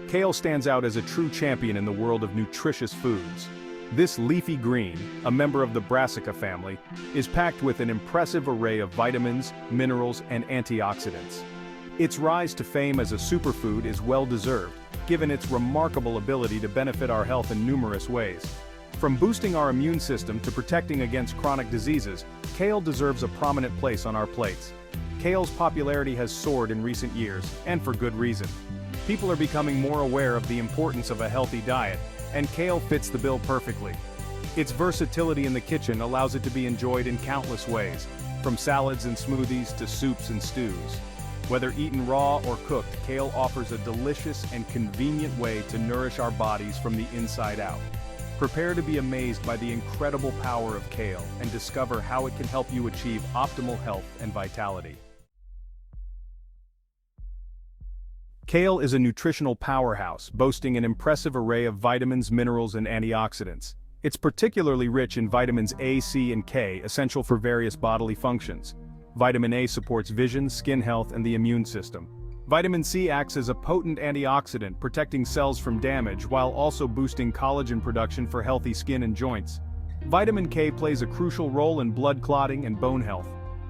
Kale stands out as a true champion in the world of nutritious foods. This leafy green, a member of the Brassica family, is packed with an impressive array of vitamins, minerals, and antioxidants. Its rise to fame as a superfood is well-deserved, given its remarkable ability to benefit our health in numerous ways. From boosting our immune system to protecting against chronic diseases, kale deserves a prominent place on our plates. Kale's popularity has soared in recent years, and for good reason. People are becoming more aware of the importance of a healthy diet, and kale fits the bill perfectly. Its versatility in the kitchen allows it to be enjoyed in countless ways, from salads and smoothies to soups and stews. Whether eaten raw or cooked, kale offers a delicious and convenient way to nourish our bodies from the inside out. Prepare to be amazed by the incredible power of kale and discover how it can help you achieve optimal health and vitality. Kale is a nutritional powerhouse, boasting an impressive array of vitamins, minerals, and antioxidants. It's particularly rich in vitamins A, C, and K, essential for various bodily functions. Vitamin A supports vision, skin health, and the immune system. Vitamin C acts as a potent antioxidant, protecting cells from damage while also boosting collagen production for healthy skin and joints. Vitamin K plays a crucial role in blood clotting and bone health.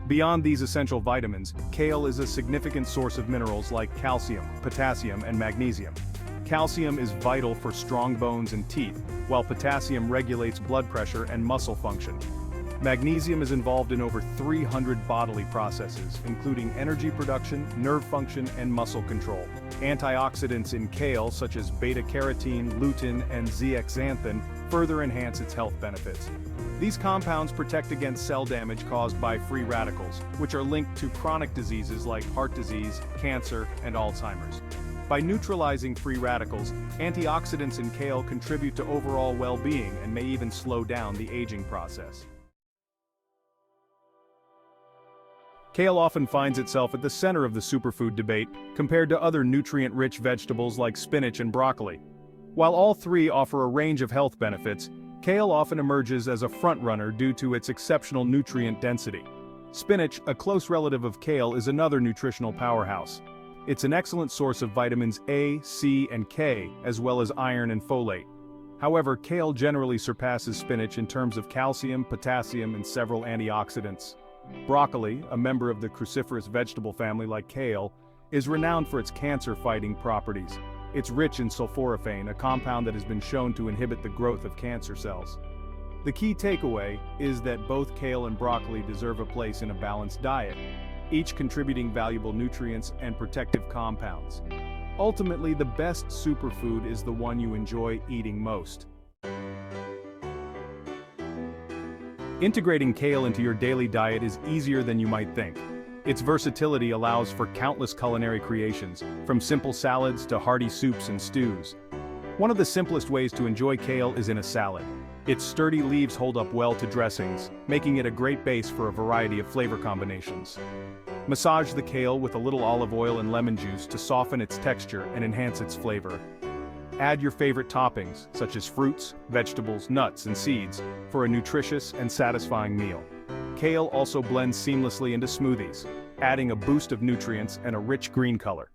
Beyond these essential vitamins, kale is a significant source of minerals like calcium, potassium, and magnesium. Calcium is vital for strong bones and teeth, while potassium regulates blood pressure and muscle function. Magnesium is involved in over 300 bodily processes, including energy production, nerve function, and muscle control. Antioxidants in kale, such as beta-carotene, lutein, and zeaxanthin, further enhance its health benefits. These compounds protect against cell damage caused by free radicals, which are linked to chronic diseases like heart disease, cancer, and Alzheimer's. By neutralizing free radicals, antioxidants in kale contribute to overall well-being and may even slow down the aging process. Kale often finds itself at the center of the superfood debate compared to other nutrient-rich vegetables like spinach and broccoli. While all three offer a range of health benefits, kale often emerges as a frontrunner due to its exceptional nutrient density. Spinach, a close relative of kale, is another nutritional powerhouse. It's an excellent source of vitamins A, C, and K, as well as iron and folate. However, kale generally surpasses spinach in terms of calcium, potassium, and several antioxidants. Broccoli, a member of the cruciferous vegetable family like kale, is renowned for its cancer-fighting properties. It's rich in sulforaphane, a compound that has been shown to inhibit the growth of cancer cells. The key takeaway is that both kale and broccoli deserve a place in a balanced diet, each contributing valuable nutrients and protective compounds. Ultimately, the best superfood is the one you enjoy eating most. Integrating kale into your daily diet is easier than you might think. Its versatility allows for countless culinary creations, from simple salads to hearty soups and stews. One of the simplest ways to enjoy kale is in a salad. Its sturdy leaves hold up well to dressings, making it a great base for a variety of flavor combinations. Massage the kale with a little olive oil and lemon juice to soften its texture and enhance its flavor. Add your favorite toppings, such as fruits, vegetables, nuts, and seeds, for a nutritious and satisfying meal. Kale also blends seamlessly into smoothies, adding a boost of nutrients and a rich green color.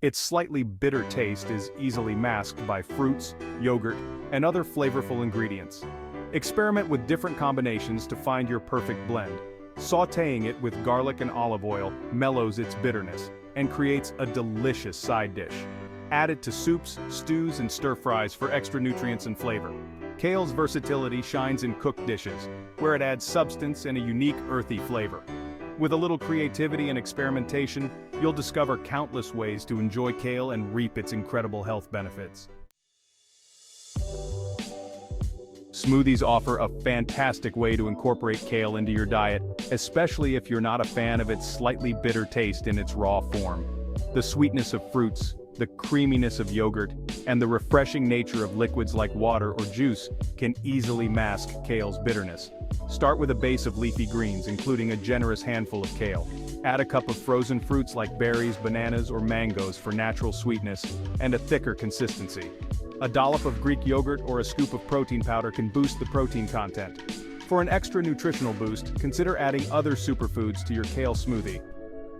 Its slightly bitter taste is easily masked by fruits, yogurt, and other flavorful ingredients. Experiment with different combinations to find your perfect blend. Sautéing it with garlic and olive oil mellows its bitterness and creates a delicious side dish. Add it to soups, stews, and stir-fries for extra nutrients and flavor. Kale's versatility shines in cooked dishes, where it adds substance and a unique earthy flavor. With a little creativity and experimentation, you'll discover countless ways to enjoy kale and reap its incredible health benefits. Smoothies offer a fantastic way to incorporate kale into your diet, especially if you're not a fan of its slightly bitter taste in its raw form. The sweetness of fruits, the creaminess of yogurt, and the refreshing nature of liquids like water or juice can easily mask kale's bitterness. Start with a base of leafy greens, including a generous handful of kale. Add a cup of frozen fruits like berries, bananas, or mangoes for natural sweetness and a thicker consistency. A dollop of Greek yogurt or a scoop of protein powder can boost the protein content. For an extra nutritional boost, consider adding other superfoods to your kale smoothie.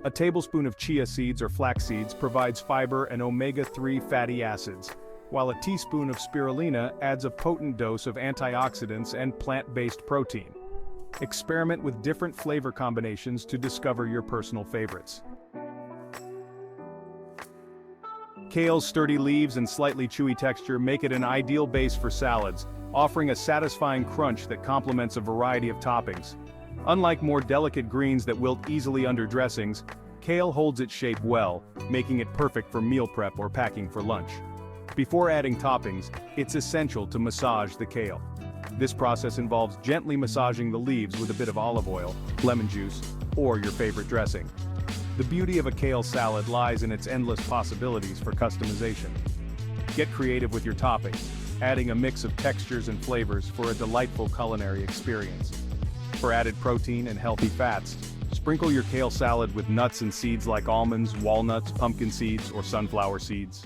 A tablespoon of chia seeds or flax seeds provides fiber and omega-3 fatty acids, while a teaspoon of spirulina adds a potent dose of antioxidants and plant-based protein. Experiment with different flavor combinations to discover your personal favorites. Kale's sturdy leaves and slightly chewy texture make it an ideal base for salads, offering a satisfying crunch that complements a variety of toppings. Unlike more delicate greens that wilt easily under dressings, kale holds its shape well, making it perfect for meal prep or packing for lunch. Before adding toppings, it's essential to massage the kale. This process involves gently massaging the leaves with a bit of olive oil, lemon juice, or your favorite dressing. The beauty of a kale salad lies in its endless possibilities for customization. Get creative with your toppings, adding a mix of textures and flavors for a delightful culinary experience. For added protein and healthy fats, sprinkle your kale salad with nuts and seeds like almonds, walnuts, pumpkin seeds, or sunflower seeds.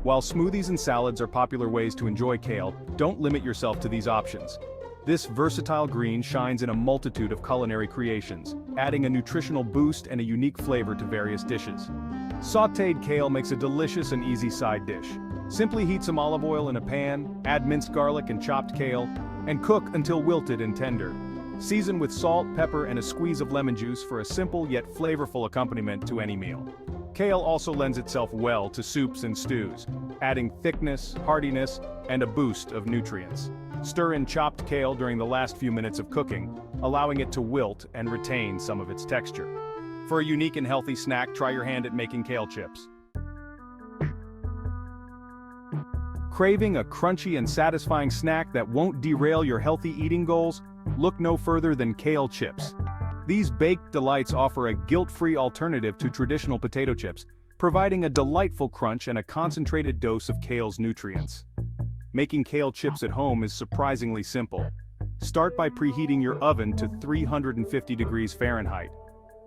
While smoothies and salads are popular ways to enjoy kale, don't limit yourself to these options. This versatile green shines in a multitude of culinary creations, adding a nutritional boost and a unique flavor to various dishes. Sautéed kale makes a delicious and easy side dish. Simply heat some olive oil in a pan, add minced garlic and chopped kale, and cook until wilted and tender. Season with salt, pepper, and a squeeze of lemon juice for a simple yet flavorful accompaniment to any meal. Kale also lends itself well to soups and stews, adding thickness, heartiness, and a boost of nutrients. Stir in chopped kale during the last few minutes of cooking, allowing it to wilt and retain some of its texture. For a unique and healthy snack, try your hand at making kale chips. Craving a crunchy and satisfying snack that won't derail your healthy eating goals? Look no further than kale chips. These baked delights offer a guilt-free alternative to traditional potato chips, providing a delightful crunch and a concentrated dose of kale's nutrients. Making kale chips at home is surprisingly simple. Start by preheating your oven to 350 degrees Fahrenheit.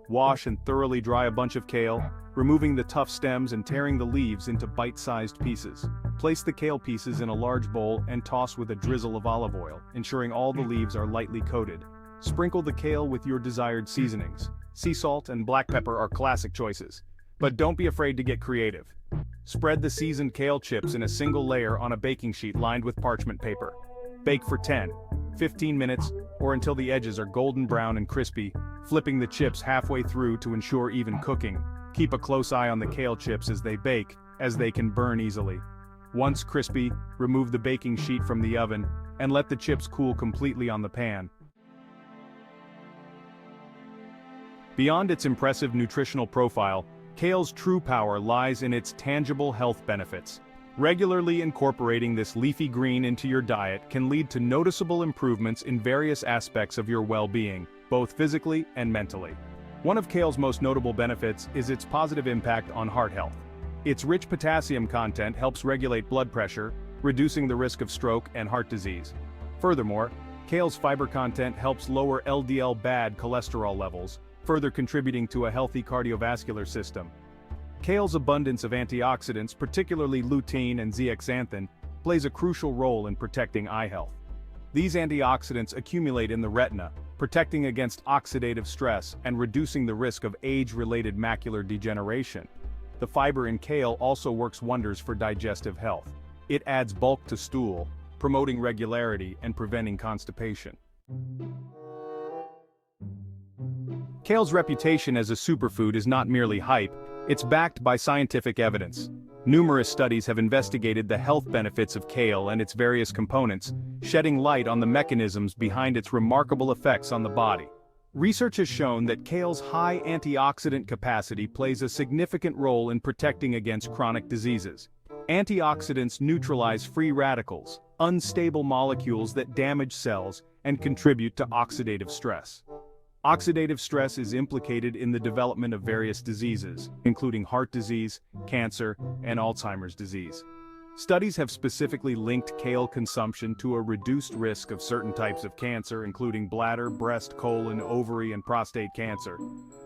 Wash and thoroughly dry a bunch of kale, removing the tough stems and tearing the leaves into bite-sized pieces. Place the kale pieces in a large bowl and toss with a drizzle of olive oil, ensuring all the leaves are lightly coated. Sprinkle the kale with your desired seasonings. Sea salt and black pepper are classic choices. But don't be afraid to get creative. Spread the seasoned kale chips in a single layer on a baking sheet lined with parchment paper. Bake for 10-15 minutes, or until the edges are golden brown and crispy, flipping the chips halfway through to ensure even cooking. Keep a close eye on the kale chips as they bake, as they can burn easily. Once crispy, remove the baking sheet from the oven, and let the chips cool completely on the pan. Beyond its impressive nutritional profile, kale's true power lies in its tangible health benefits. Regularly incorporating this leafy green into your diet can lead to noticeable improvements in various aspects of your well-being, both physically and mentally. One of kale's most notable benefits is its positive impact on heart health. Its rich potassium content helps regulate blood pressure, reducing the risk of stroke and heart disease. Furthermore, kale's fiber content helps lower LDL bad cholesterol levels, further contributing to a healthy cardiovascular system. Kale's abundance of antioxidants, particularly lutein and zeaxanthin, plays a crucial role in protecting eye health. These antioxidants accumulate in the retina, protecting against oxidative stress and reducing the risk of age-related macular degeneration. The fiber in kale also works wonders for digestive health. It adds bulk to stool, promoting regularity and preventing constipation. Kale's reputation as a superfood is not merely hype, it's backed by scientific evidence. Numerous studies have investigated the health benefits of kale and its various components, shedding light on the mechanisms behind its remarkable effects on the body. Research has shown that kale's high antioxidant capacity plays a significant role in protecting against chronic diseases. Antioxidants neutralize free radicals, unstable molecules that damage cells and contribute to oxidative stress. Oxidative stress is implicated in the development of various diseases, including heart disease, cancer, and Alzheimer's disease. Studies have specifically linked kale consumption to a reduced risk of certain types of cancer, including bladder, breast, colon, ovary, and prostate cancer.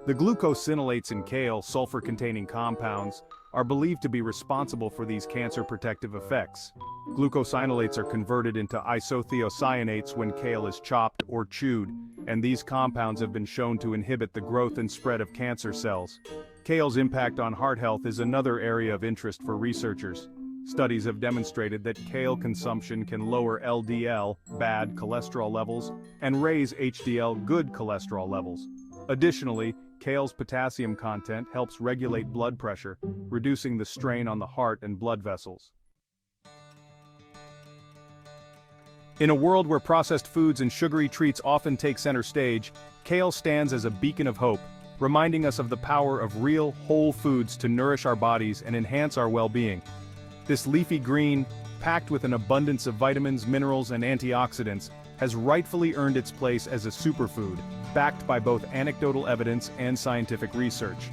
The glucosinolates in kale, sulfur-containing compounds, are believed to be responsible for these cancer protective effects. Glucosinolates are converted into isothiocyanates when kale is chopped or chewed, and these compounds have been shown to inhibit the growth and spread of cancer cells. Kale's impact on heart health is another area of interest for researchers. Studies have demonstrated that kale consumption can lower LDL, bad cholesterol levels, and raise HDL, good cholesterol levels. Additionally, kale's potassium content helps regulate blood pressure, reducing the strain on the heart and blood vessels. In a world where processed foods and sugary treats often take center stage, kale stands as a beacon of hope, reminding us of the power of real, whole foods to nourish our bodies and enhance our well-being. This leafy green, packed with an abundance of vitamins, minerals, and antioxidants, has rightfully earned its place as a superfood, backed by both anecdotal evidence and scientific research.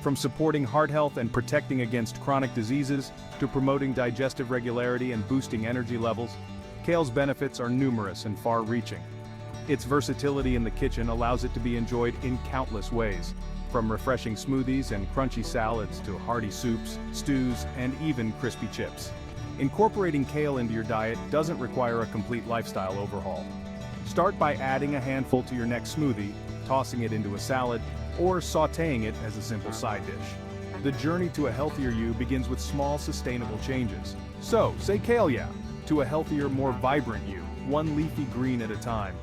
From supporting heart health and protecting against chronic diseases, to promoting digestive regularity and boosting energy levels, kale's benefits are numerous and far-reaching. Its versatility in the kitchen allows it to be enjoyed in countless ways, from refreshing smoothies and crunchy salads to hearty soups, stews, and even crispy chips. Incorporating kale into your diet doesn't require a complete lifestyle overhaul. Start by adding a handful to your next smoothie, tossing it into a salad, or sautéing it as a simple side dish. The journey to a healthier you begins with small, sustainable changes. So, say kale yeah to a healthier, more vibrant you, one leafy green at a time.